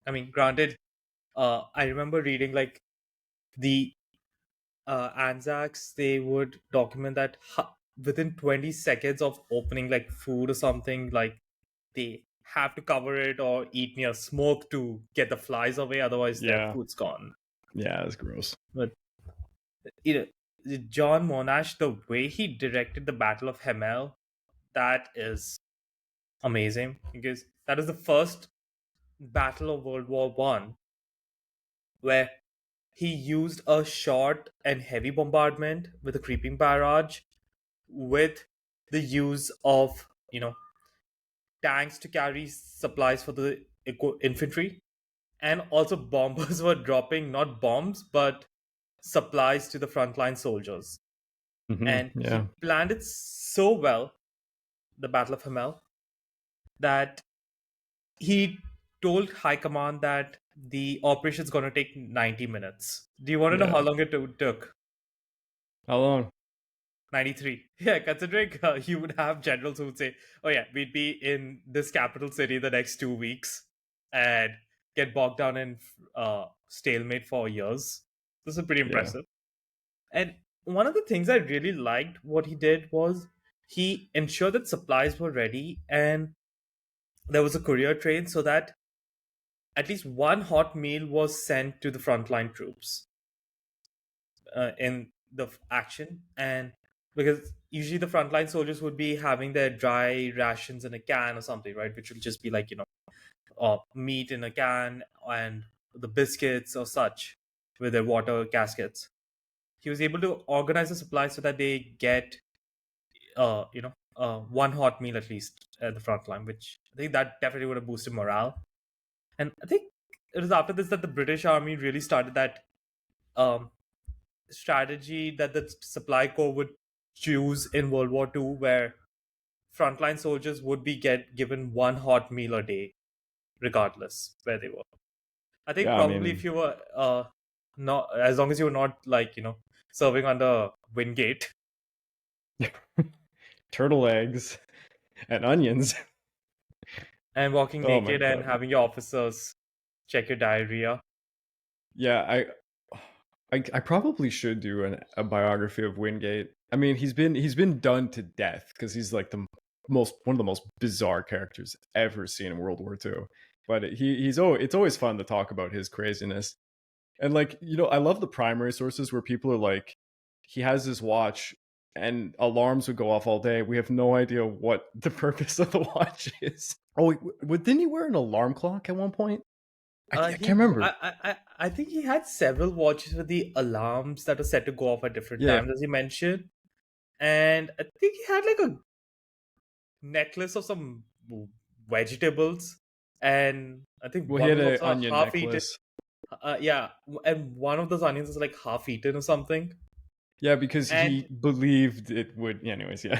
I mean, granted, I remember reading like the Anzacs, they would document that within 20 seconds of opening like food or something, like they have to cover it or eat near smoke to get the flies away, otherwise their Yeah, food's gone. yeah, that's gross. But you know, John Monash, the way he directed the Battle of Hemel, that is amazing because that is the first battle of World War I where he used a short and heavy bombardment with a creeping barrage with the use of tanks to carry supplies for the infantry, and also bombers were dropping not bombs but supplies to the frontline soldiers. And Yeah, he planned it so well, the Battle of Hamel, that he told high command that the operation is going to take 90 minutes. Do you want to know how yeah. long it took? How long? 93. Yeah, considering you would have generals who would say, oh yeah, we'd be in this capital city the next 2 weeks and get bogged down in stalemate for years. This is pretty Yeah, impressive. And one of the things I really liked what he did was he ensured that supplies were ready and there was a courier train so that at least one hot meal was sent to the frontline troops in the action. And because usually the frontline soldiers would be having their dry rations in a can or something, right, which would just be like meat in a can and the biscuits or such with their water caskets. He was able to organize the supply so that they get one hot meal at least at the front line, which I think that definitely would have boosted morale. And I think it was after this that the British Army really started that um, strategy that the supply corps would choose in World War II, where frontline soldiers would be given one hot meal a day, regardless where they were. I think yeah. I probably if mean, you were not, as long as you were not like serving under Wingate turtle eggs and onions. and walking Oh my naked and god. having your officers check your diarrhea. Yeah, I probably should do a biography of Wingate. I mean, he's been done to death because he's like the most one of the most bizarre characters ever seen in World War II. But it's always fun to talk about his craziness. And like, I love the primary sources where people are like, he has this watch and alarms would go off all day. We have no idea what the purpose of the watch is. Oh, didn't he wear an alarm clock at one point? I can't remember. I think he had several watches with the alarms that were set to go off at different Yeah, times, as you mentioned. And I think he had like a necklace of some vegetables, and I think well, he one had was an also onion half eaten. necklace. Yeah, and one of those onions is like half eaten or something. Yeah, because And he believed it would. Yeah, anyways, yeah.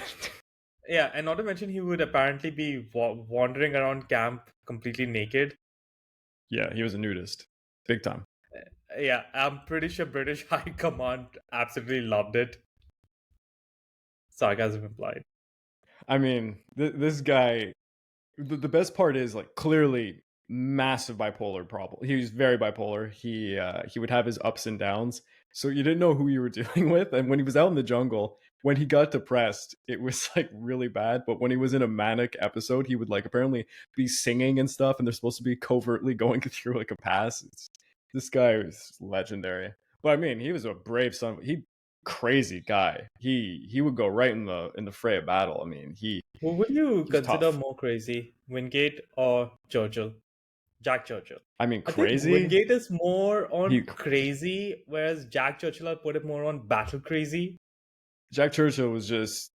yeah, and not to mention he would apparently be wandering around camp completely naked. Yeah, he was a nudist. Big time. Yeah, I'm pretty sure British High Command absolutely loved it. Sarcasm implied. I mean, this guy, the best part is like clearly massive bipolar problem. He was very bipolar. He would have his ups and downs. So you didn't know who you were dealing with. And when he was out in the jungle, when he got depressed, it was like really bad. But when he was in a manic episode, he would like apparently be singing and stuff, and they're supposed to be covertly going through like a pass. This guy was legendary. But I mean, he was a brave son. He crazy guy. He would go right in the fray of battle. I mean, Who would you he's consider tough. more crazy, Wingate or Churchill? Jack Churchill. I mean, I think crazy. Wingate is more He on crazy, whereas Jack Churchill, I'd put it more on battle crazy. Jack Churchill was just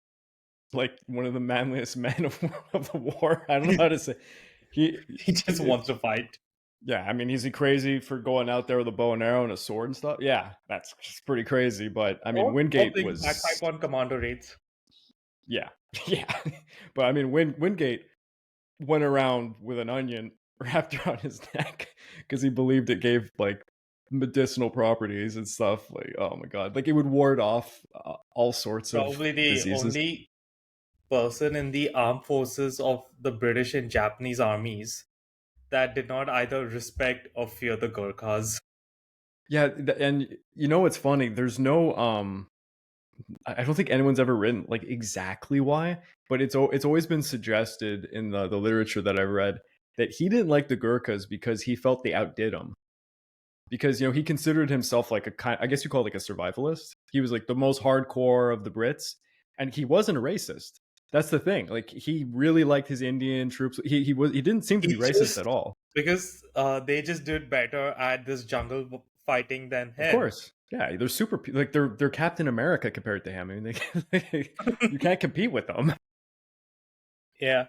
like one of the manliest men of the war. I don't know how to say. He, He just it, wants to fight. yeah. I mean, is he crazy for going out there with a bow and arrow and a sword and stuff? Yeah, that's just pretty crazy. But I mean, Or Wingate playing was, backpipe on commando raids. yeah, yeah. But I mean, Wingate went around with an onion wrapped around his neck because he believed it gave like medicinal properties and stuff. Like, oh my god, like it would ward off all sorts of Probably the diseases. only person in the armed forces of the British and Japanese armies that did not either respect or fear the Gurkhas. Yeah, and you know what's funny? There's no I don't think anyone's ever written like exactly why, but it's always been suggested in the literature that I've read that he didn't like the Gurkhas because he felt they outdid him. Because he considered himself like a kind, I guess you call it like a survivalist. He was like the most hardcore of the Brits, and he wasn't a racist. That's the thing. Like he really liked his Indian troops. He didn't seem to He be racist at just all. because they just did better at this fighting than Of him. course, yeah, they're super like they're Captain America compared to him. I mean, you can't compete with them. Yeah,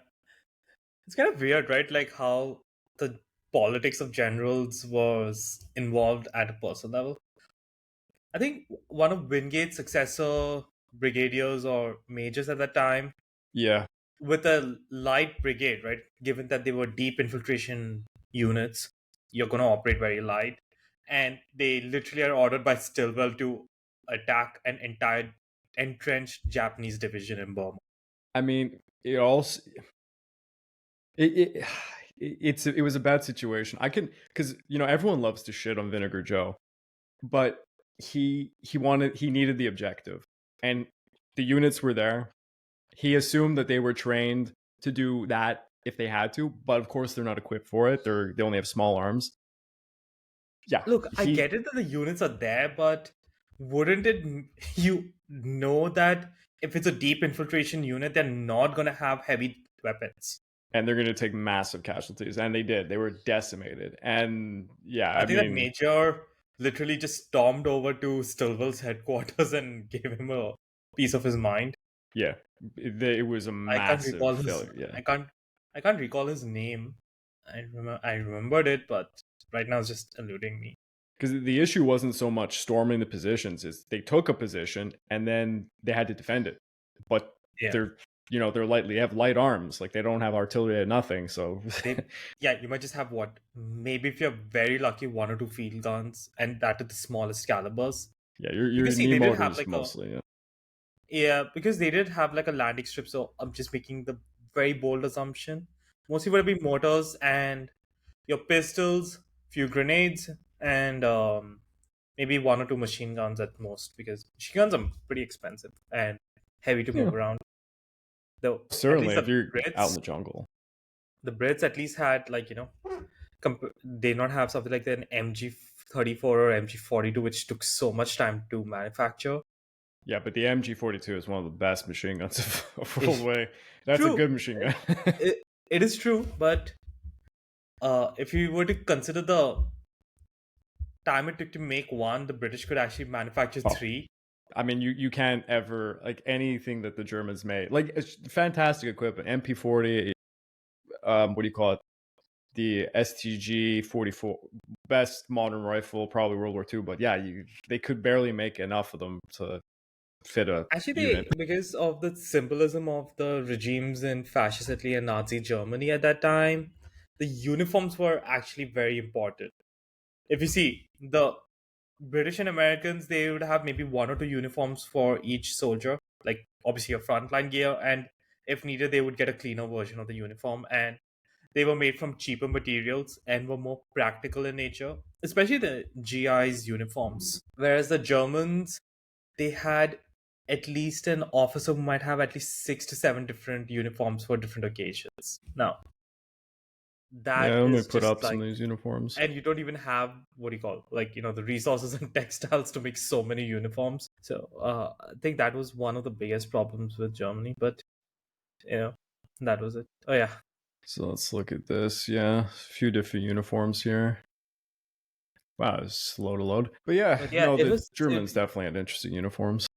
it's kind of weird, right? Like how the politics of generals was involved at a personal level. I think one of Wingate's successor brigadiers or majors at that time, Yeah, with a light brigade, right? Given that they were deep infiltration units, you're going to operate very light. And they literally are ordered by Stilwell to attack an entire entrenched Japanese division in Burma. I mean, it, it it was a bad situation. I can because everyone loves to shit on Vinegar Joe, but he needed the objective, and the units were there. He assumed that they were trained to do that if they had to, but of course they're not equipped for it. They only have small arms. Yeah, Look, I he get it that the units are there, but wouldn't it, you know that if it's a deep infiltration unit, they're not going to have heavy weapons. and they're going to take massive casualties, and they did. They were decimated, and yeah, I I think that mean, Major literally just stormed over to Stilwell's headquarters and gave him a piece of his mind. yeah, it was a I can't massive recall his failure. Yeah, I can't recall his name. I remembered it, but right now it's just eluding me. because the issue wasn't so much storming the positions; is they took a position and then they had to defend it, but Yeah. they're they have light arms, like they don't have artillery or nothing. So They yeah, you might just have what, maybe if you're very lucky, one or two field guns, and that is the smallest calibers. yeah, you Because see, need they did have motors like a mostly. Yeah. yeah, because they did have like a landing strip, so I'm just making the very bold assumption. Mostly would be motors and your pistols, few grenades, and maybe one or two machine guns at most, because machine guns are pretty expensive and heavy to Yeah, move around. Though at least certainly if you're out in Brits, the jungle. the Brits at least had like they not have something like an MG34 or MG42, which took so much time to manufacture. Yeah, but the MG42 is one of the best machine guns of World War. That's a True, good machine gun. it is true, but if you were to consider the time it took to make one, the British could actually manufacture Oh, three. I mean, you can't ever like anything that the Germans made. Like it's fantastic equipment. MP40, what do you call it? The STG 44, best modern rifle, probably World War II. But yeah, they could barely make enough of them to fit a Actually, unit. because of the symbolism of the regimes in fascist Italy and Nazi Germany at that time, the uniforms were actually very important. If you see the British and Americans, they would have maybe one or two uniforms for each soldier, like obviously a frontline gear, and if needed, they would get a cleaner version of the uniform. And they were made from cheaper materials and were more practical in nature, especially the GI's uniforms. Whereas the Germans, they had at least an officer who might have at least 6 to 7 different uniforms for different occasions. Now, Yeah, that let me is put just up some like, of these uniforms. and you don't even have what do you call, like, the resources and textiles to make so many uniforms. So I think that was one of the biggest problems with Germany, but you know that was it. Oh yeah. So let's look at this. Yeah, a few different uniforms here. Wow, it's slow to load. But yeah, But yeah, no, it the was Germans definitely had interesting uniforms.